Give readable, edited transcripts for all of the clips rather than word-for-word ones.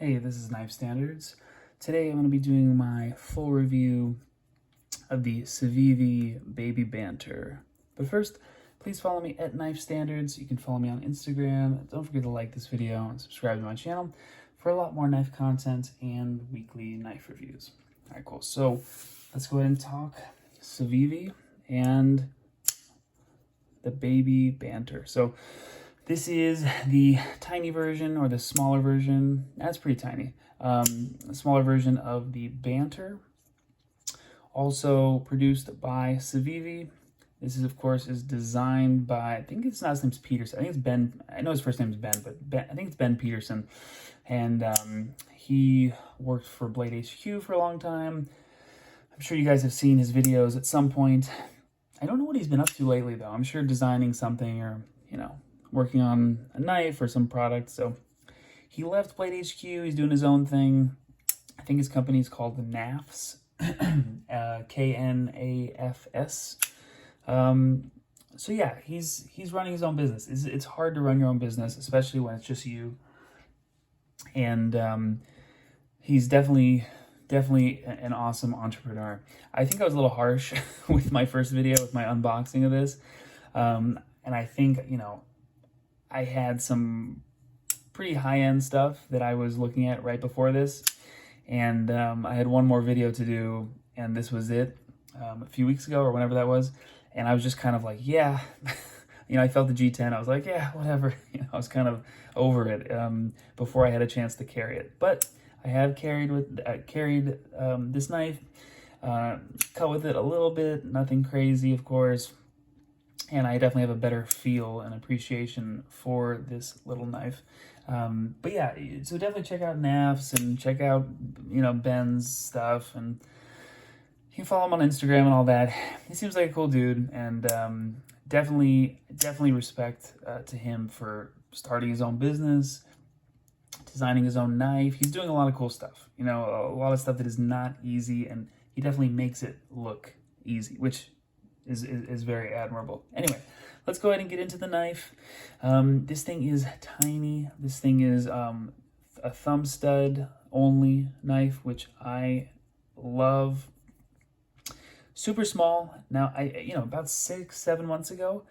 Hey, this is Knife Standards. Today I'm going to be doing my full review of the Civivi Baby Banter. But first, please follow me at Knife Standards. You can follow me on Instagram. Don't forget to like this video and subscribe to my channel for a lot more knife content and weekly knife reviews. All right, cool. So let's go ahead and talk Civivi and the Baby Banter. So this is the tiny version, or the smaller version. That's pretty tiny. A smaller version of the Banter, also produced by Civivi. This is, of course, is designed by, I think his last name's Peterson. I think it's Ben. I know his first name is Ben, but I think it's Ben Peterson. And he worked for Blade HQ for a long time. I'm sure you guys have seen his videos at some point. I don't know what he's been up to lately, though. I'm sure designing something, or, working on a knife or some product. So he left Blade HQ. He's doing his own thing. I think his company is called the NAFS, Knafs. So yeah, he's running his own business. It's hard to run your own business, especially when it's just you. And he's definitely an awesome entrepreneur. I think I was a little harsh with my first video, with my unboxing of this. And I think, I had some pretty high-end stuff that I was looking at right before this. And I had one more video to do, and this was it a few weeks ago or whenever that was. And I was just kind of like, yeah, I felt the G10. I was like, yeah, whatever. I was kind of over it before I had a chance to carry it. But I have carried this knife, cut with it a little bit, nothing crazy, of course. And I definitely have a better feel and appreciation for this little knife. But yeah, so definitely check out NAFS and check out, Ben's stuff. And you can follow him on Instagram and all that. He seems like a cool dude. And definitely respect to him for starting his own business, designing his own knife. He's doing a lot of cool stuff. A lot of stuff that is not easy. And he definitely makes it look easy, which is very admirable. Anyway, let's go ahead and get into the knife. This thing is tiny. This thing is a thumb stud only knife, which I love. Super small. Now, about 6-7 months ago,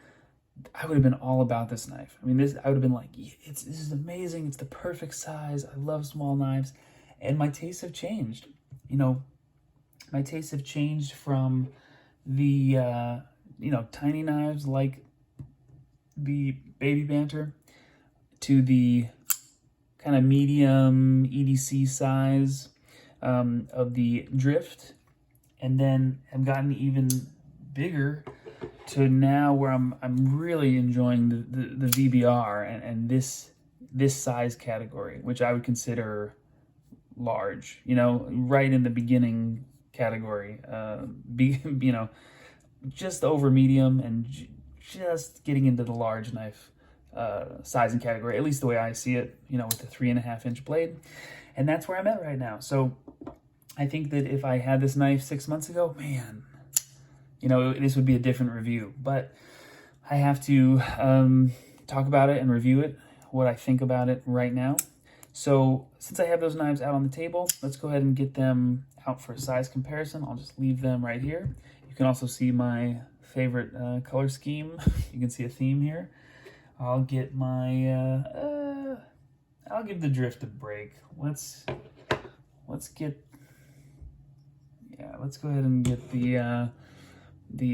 I would have been all about this knife. I would have been like, this is amazing. It's the perfect size. I love small knives. And my tastes have changed. My tastes have changed from the tiny knives like the Baby Banter to the kind of medium EDC size of the Drift, and then have gotten even bigger to now where I'm really enjoying the VBR and this size category, which I would consider large, right in the beginning category, just over medium and just getting into the large knife sizing category, at least the way I see it, with the 3.5-inch blade. And that's where I'm at right now. So I think that if I had this knife 6 months ago, man, this would be a different review. But I have to talk about it and review it, what I think about it right now. So since I have those knives out on the table, let's go ahead and get them out for a size comparison. I'll just leave them right here. You can also see my favorite color scheme. You can see a theme here. I'll get my, I'll give the Drift a break. Let's go ahead and get the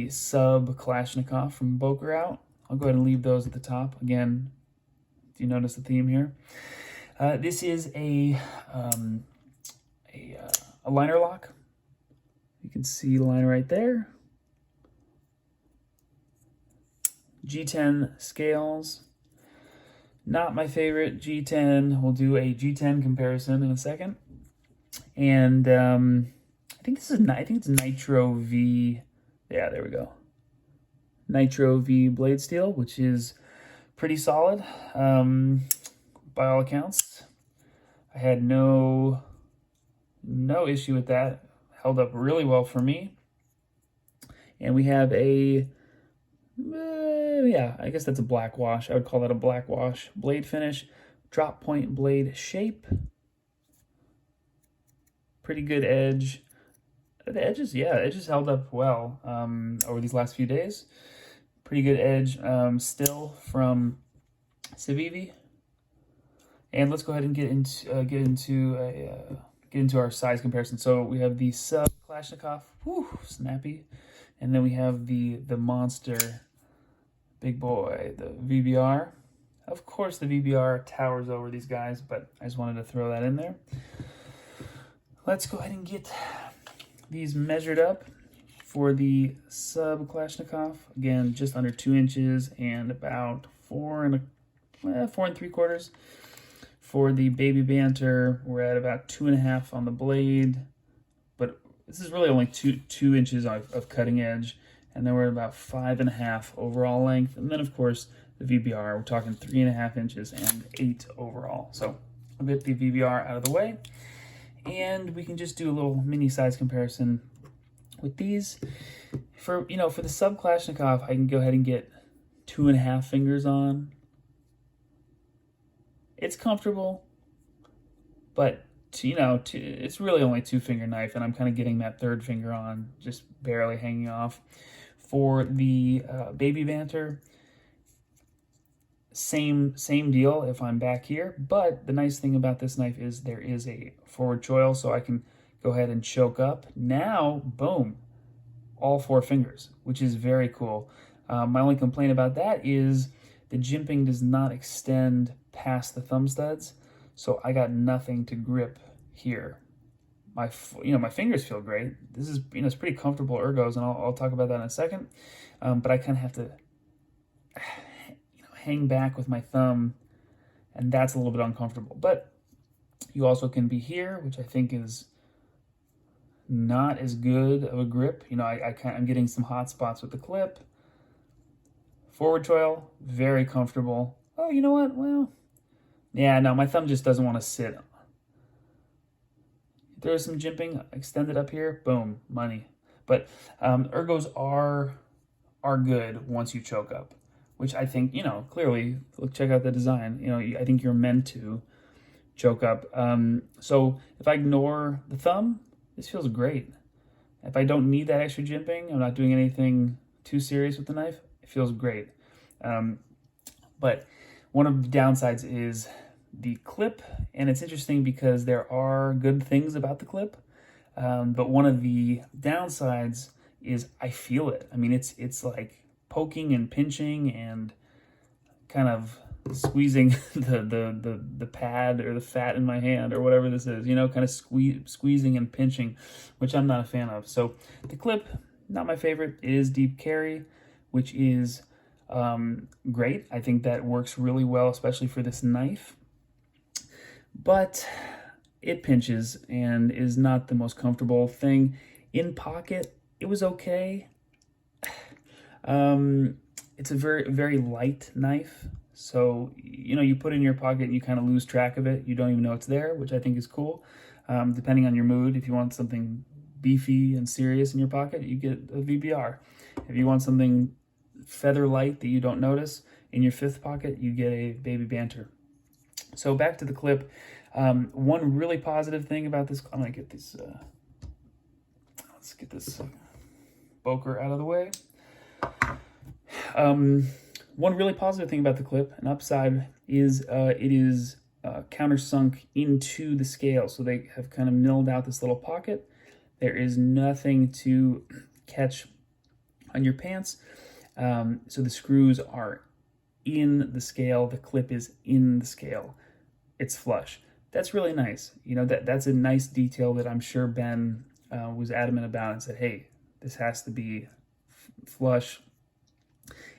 sub Kalashnikov from Boker out. I'll go ahead and leave those at the top. Again, do you notice the theme here? This is a liner lock. You can see the liner right there. G10 scales. Not my favorite G10. We'll do a G10 comparison in a second. And I think it's Nitro V. Yeah, there we go. Nitro V blade steel, which is pretty solid. By all accounts, I had no issue with that. Held up really well for me. And we have a yeah, I guess that's a black wash. I would call that a black wash blade finish. Drop point blade shape. pretty good edge. The edges, yeah, the edges held up well over these last few days. Pretty good edge still from Civivi. And let's go ahead and get into our size comparison. So we have the sub Kalashnikov, whew, snappy, and then we have the monster, big boy, the VBR. Of course, the VBR towers over these guys, but I just wanted to throw that in there. Let's go ahead and get these measured up for the sub Kalashnikov. Again, just under 2 inches and about 4 3/4. For the baby Banter, we're at about 2.5 on the blade, but this is really only two inches of cutting edge, and then we're at about 5.5 overall length. And then of course the VBR, we're talking 3.5 inches and 8 overall. So I'll get the VBR out of the way, and we can just do a little mini size comparison with these. For the sub Kalashnikov, I can go ahead and get 2.5 fingers on. It's comfortable, but it's really only 2-finger knife, and I'm kind of getting that 3rd finger on, just barely hanging off. For the baby Banter, same deal if I'm back here, but the nice thing about this knife is there is a forward choil, so I can go ahead and choke up. Now, boom, all 4 fingers, which is very cool. My only complaint about that is the jimping does not extend past the thumb studs, so I got nothing to grip here. My fingers feel great. This is it's pretty comfortable ergos, and I'll talk about that in a second. But I kind of have to hang back with my thumb, and that's a little bit uncomfortable. But you also can be here, which I think is not as good of a grip. I'm getting some hot spots with the clip. Forward choil, very comfortable. Oh, you know what? Well, yeah, no, my thumb just doesn't want to sit. There's some jimping extended up here. Boom, money. But ergos are good once you choke up, which I think, clearly, look, check out the design. I think you're meant to choke up. So if I ignore the thumb, this feels great. If I don't need that extra jimping, I'm not doing anything too serious with the knife, it feels great. But one of the downsides is the clip, and it's interesting because there are good things about the clip, but one of the downsides is I feel it. I mean, it's like poking and pinching and kind of squeezing the pad or the fat in my hand or whatever this is, kind of squeezing and pinching, which I'm not a fan of. So the clip, not my favorite. It is deep carry, which is great. I think that works really well, especially for this knife. But it pinches and is not the most comfortable thing. In pocket, it was okay. It's a very, very light knife. So, you put it in your pocket and you kind of lose track of it. You don't even know it's there, which I think is cool. Depending on your mood, if you want something beefy and serious in your pocket, you get a VBR. If you want something feather light that you don't notice in your 5th pocket, you get a baby Banter. So back to the clip. One really positive thing about this, I'm gonna get this, let's get this Boker out of the way. One really positive thing about the clip, an upside, is it is countersunk into the scale. So they have kind of milled out this little pocket. There is nothing to catch on your pants. So the screws are in the scale. The clip is in the scale. It's flush. That's really nice. That's a nice detail that I'm sure Ben was adamant about and said, hey, this has to be flush,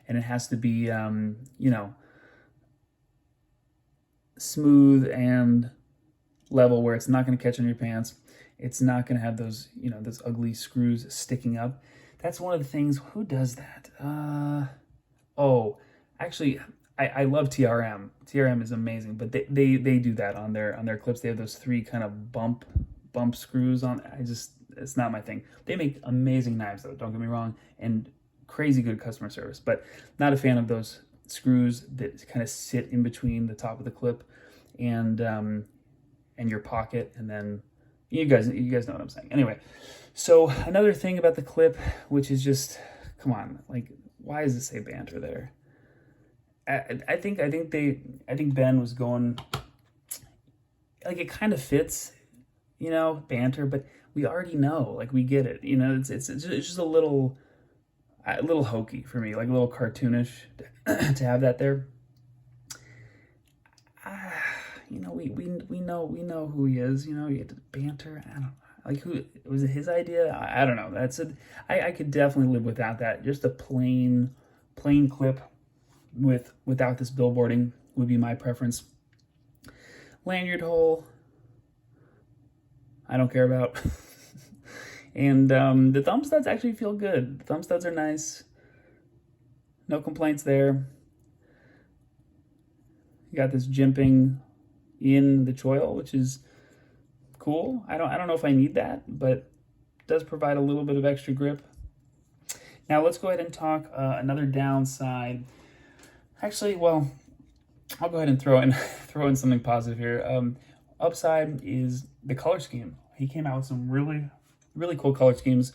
and it has to be, smooth and level where it's not going to catch on your pants. It's not going to have those, those ugly screws sticking up. That's one of the things. Who does that? Actually, I love TRM. TRM is amazing, but they do that on their clips. They have those 3 kind of bump screws on. It's not my thing. They make amazing knives though, don't get me wrong, and crazy good customer service, but not a fan of those screws that kind of sit in between the top of the clip and your pocket, and then You guys know what I'm saying. Anyway, so another thing about the clip, which is just, come on, like, why does it say Banter there? I think Ben was going, like, it kind of fits, you know, Banter, but we already know, like, we get it, you know. It's just a little hokey for me, like a little cartoonish to have that there. You know, we know who he is. You know, he had Banter. I don't know. Like, who was it? His idea? I don't know. I could definitely live without that. Just a plain clip without this billboarding would be my preference. Lanyard hole, I don't care about. And the thumb studs actually feel good. The thumb studs are nice. No complaints there. You got this jimping in the choil, which is cool. I don't know if I need that, but it does provide a little bit of extra grip. Now let's go ahead and talk another downside. Actually, well, I'll go ahead and throw in something positive here. Upside is the color scheme. He came out with some really cool color schemes.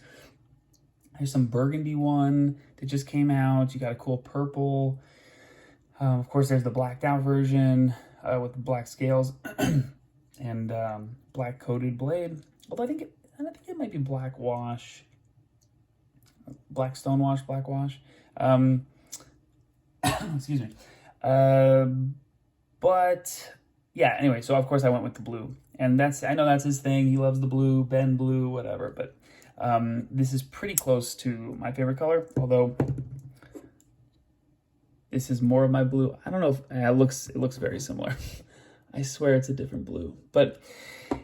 There's some burgundy one that just came out. You got a cool purple. Of course, there's the blacked out version with the black scales and black coated blade. Although I think it might be black wash, black stone wash, black wash. Excuse me. But yeah, anyway, so of course I went with the blue. And I know that's his thing. He loves the blue, Ben blue, whatever. But this is pretty close to my favorite color, although this is more of my blue. I don't know if it looks very similar. I swear it's a different blue. But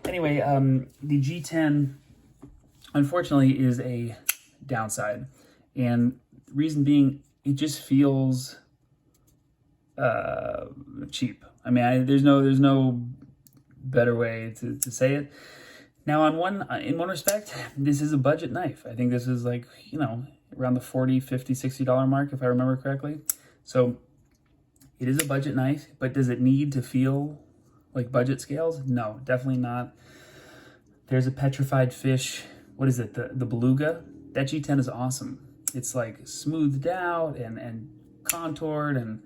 anyway, the G10, unfortunately, is a downside. And the reason being, it just feels cheap. I mean, there's no better way to say it. Now, in one respect, this is a budget knife. I think this is, like, you know, around the $40, $50, $60 mark, if I remember correctly. So it is a budget knife, but does it need to feel like budget scales? No, definitely not. There's a petrified fish. What is it? The beluga? That G10 is awesome. It's like smoothed out and contoured, and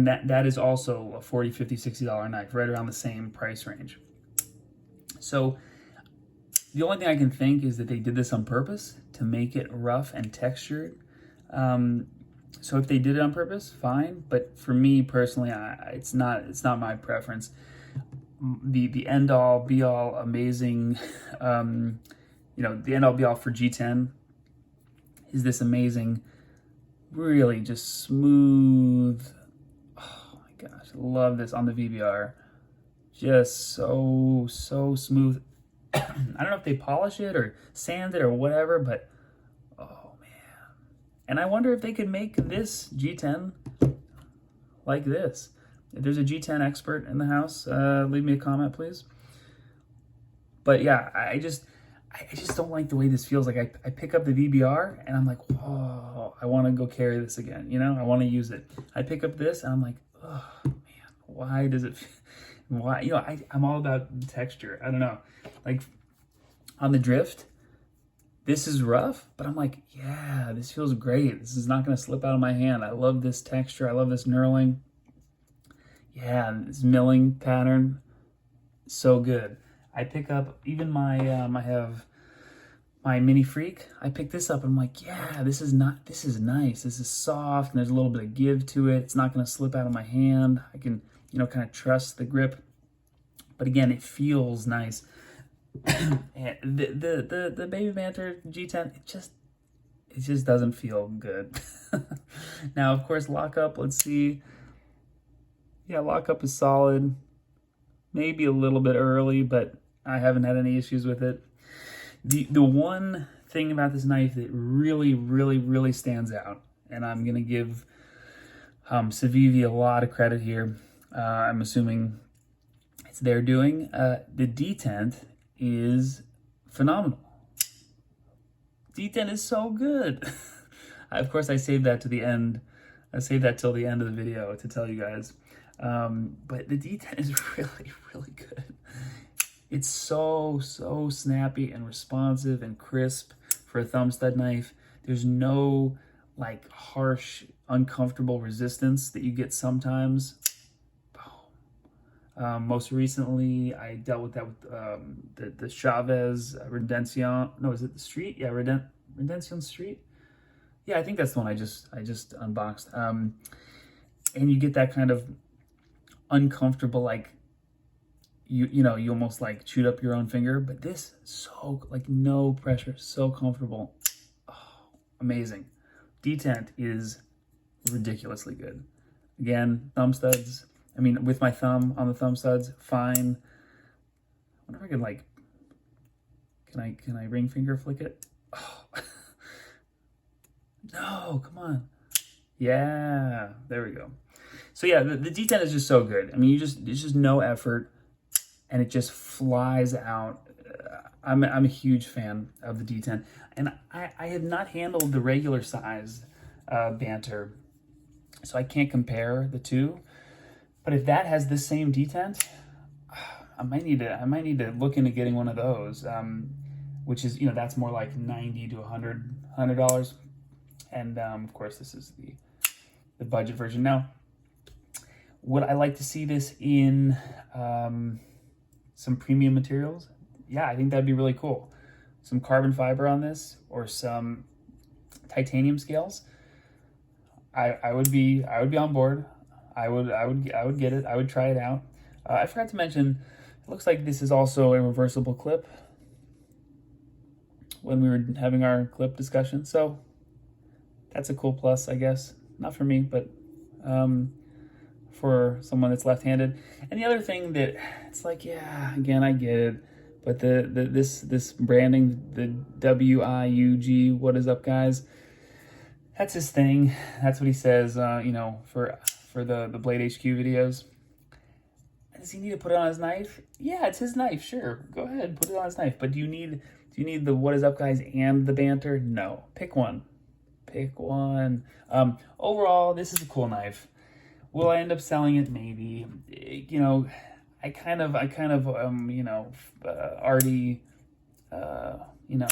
that is also a $40, $50, $60 knife, right around the same price range. So the only thing I can think is that they did this on purpose to make it rough and textured. So if they did it on purpose, fine. But for me personally, it's not my preference. The end all be all amazing, you know, the end all be all for G10 is this amazing, really just smooth. Oh my gosh, love this on the VBR. Just so smooth. I don't know if they polish it or sand it or whatever, but oh man. And I wonder if they could make this G10 like this. If there's a G10 expert in the house, leave me a comment, please. But yeah, I just don't like the way this feels. Like I pick up the VBR and I'm like, oh, I want to go carry this again. You know, I want to use it. I pick up this and I'm like, oh man, why does it? Why? You know, I'm all about the texture. I don't know. Like on the drift, this is rough, but I'm like, yeah, this feels great. This is not going to slip out of my hand. I love this texture. I love this knurling. Yeah, this milling pattern, so good. I pick up even my I have my Mini Freak. I pick this up and I'm like, yeah, this is nice. This is soft and there's a little bit of give to it. It's not going to slip out of my hand. I can, you know, kind of trust the grip. But again, it feels nice. the Baby Banter G10, it just doesn't feel good. Now, of course, lockup, let's see. Yeah, lockup is solid. Maybe a little bit early, but I haven't had any issues with it. The one thing about this knife that really stands out, and I'm going to give Civivi a lot of credit here. I'm assuming it's their doing. The detent is phenomenal. Detent is so good. Of course, I saved that to the end. I saved that till the end of the video to tell you guys. But the detent is really good. It's so snappy and responsive and crisp for a thumb stud knife. There's no like harsh, uncomfortable resistance that you get sometimes. Most recently, I dealt with that with the Chavez Redención. No, is it the Street? Yeah, Redención Street. Yeah, I think that's the one I just unboxed. And you get that kind of uncomfortable, like you know, you almost like chewed up your own finger. But this, so like no pressure, so comfortable. Oh, amazing. Detent is ridiculously good. Again, thumb studs. I mean, with my thumb on the thumb studs, fine. I wonder if I can like, can I ring finger flick it? Oh. No, come on. Yeah, there we go. So yeah, the Detent is just so good. I mean, it's just no effort, and it just flies out. I'm a huge fan of the Detent, and I have not handled the regular size Banter, so I can't compare the two. But if that has the same Detent, I might need to look into getting one of those, which is, you know, that's more like $90 to $100. And of course, this is the budget version. Now, would I like to see this in some premium materials? Yeah, I think that'd be really cool. Some carbon fiber on this, or some titanium scales. I would be on board. I would get it. I would try it out. I forgot to mention, it looks like this is also a reversible clip when we were having our clip discussion. So that's a cool plus, I guess. Not for me, but for someone that's left-handed. And the other thing that it's like, yeah, again, I get it, but this branding, the WIUG, what is up, guys? That's his thing. That's what he says. You know, for the Blade HQ videos. Does he need to put it on his knife? Yeah, it's his knife. Sure, go ahead, put it on his knife. But do you need the what is up, guys, and the Banter? No, pick one. Pick one. Overall, this is a cool knife. Will I end up selling it? Maybe. You know, I kind of you know, already you know,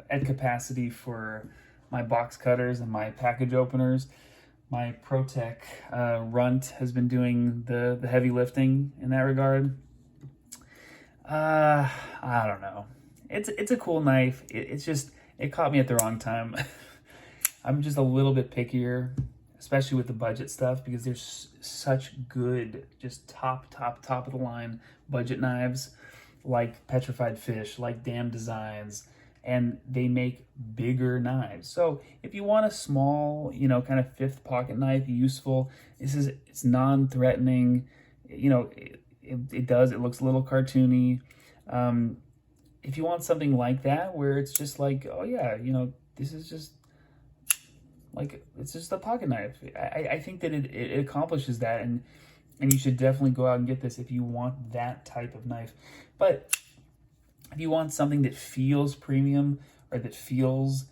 at capacity for my box cutters and my package openers. My ProTech Runt has been doing the heavy lifting in that regard. I don't know. It's a cool knife. It's just, it caught me at the wrong time. I'm just a little bit pickier, especially with the budget stuff, because there's such good, just top of the line budget knives, like Petrified Fish, like Damn Designs, and they make bigger knives. So if you want a small, you know, kind of fifth pocket knife, useful, it's non-threatening. You know, it looks a little cartoony. If you want something like that, where it's just like, oh yeah, you know, this is just like, it's just a pocket knife. I think that it accomplishes that, and you should definitely go out and get this if you want that type of knife. But if you want something that feels premium, or that feels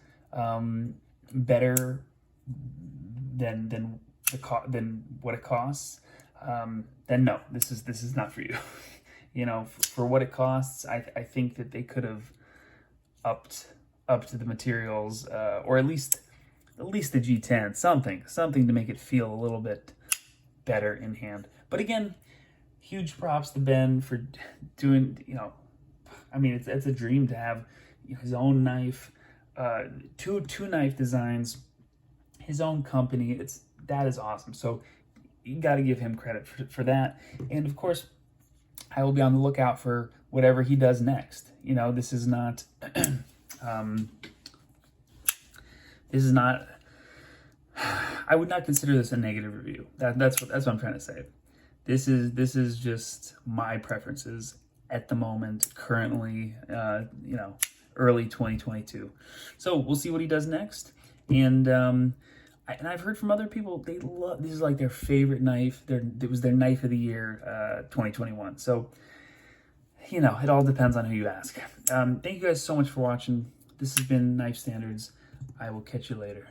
better than what it costs, then no, this is not for you. You know, for what it costs, I think that they could have upped to the materials, or at least the G10, something to make it feel a little bit better in hand. But again, huge props to Ben for doing, you know, I mean, it's a dream to have his own knife, two knife designs, his own company. That is awesome. So you got to give him credit for that. And of course, I will be on the lookout for whatever he does next. You know, this is not, I would not consider this a negative review. That's what I'm trying to say. This is just my preferences at the moment, currently, you know, early 2022. So we'll see what he does next. And I've heard from other people, they love, this is like their favorite knife. It was their knife of the year, 2021. So, you know, it all depends on who you ask. Thank you guys so much for watching. This has been Knife Standards. I will catch you later.